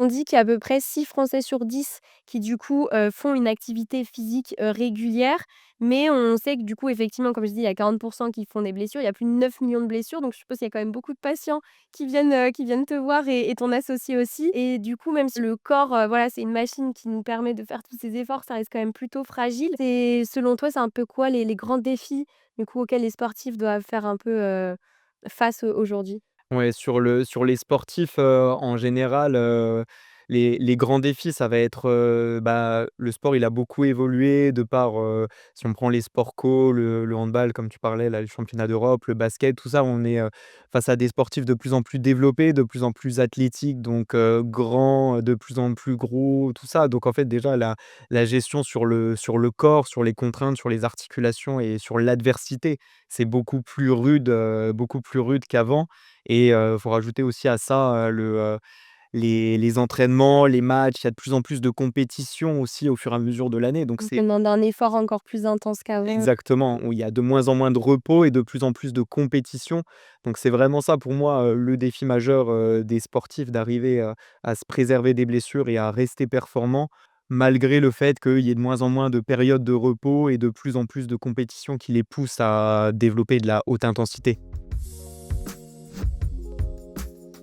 On dit qu'il y a à peu près 6 Français sur 10 qui du coup, font une activité physique, régulière. Mais on sait que du coup, effectivement, comme je dis, il y a 40 qui font des blessures. Il y a plus de 9 millions de blessures, donc je suppose qu'il y a quand même beaucoup de patients qui viennent te voir et ton associé aussi. Et du coup, même si le corps, voilà, c'est une machine qui nous permet de faire tous ces efforts, ça reste quand même plutôt fragile. C'est selon toi, c'est un peu quoi les grands défis, du coup, auxquels les sportifs doivent faire un peu, face, aujourd'hui? Ouais, sur les sportifs, en général, les grands défis, ça va être, bah, le sport, il a beaucoup évolué de par, si on prend les sports co, le handball comme tu parlais là, les championnats d'Europe, le basket, tout ça, on est, face à des sportifs de plus en plus développés, de plus en plus athlétiques, donc grands, de plus en plus gros, tout ça. Donc en fait, déjà la gestion sur le corps, sur les contraintes, sur les articulations et sur l'adversité, c'est beaucoup plus rude qu'avant. Et faut rajouter aussi à ça, les entraînements, les matchs. Il y a de plus en plus de compétitions aussi au fur et à mesure de l'année, donc Donc c'est ça demande un effort encore plus intense qu'avant. exactement, où il y a de moins en moins de repos et de plus en plus de compétitions. Donc c'est vraiment ça pour moi, le défi majeur, des sportifs, d'arriver, à se préserver des blessures et à rester performants, malgré le fait qu'il y ait de moins en moins de périodes de repos et de plus en plus de compétitions qui les poussent à développer de la haute intensité.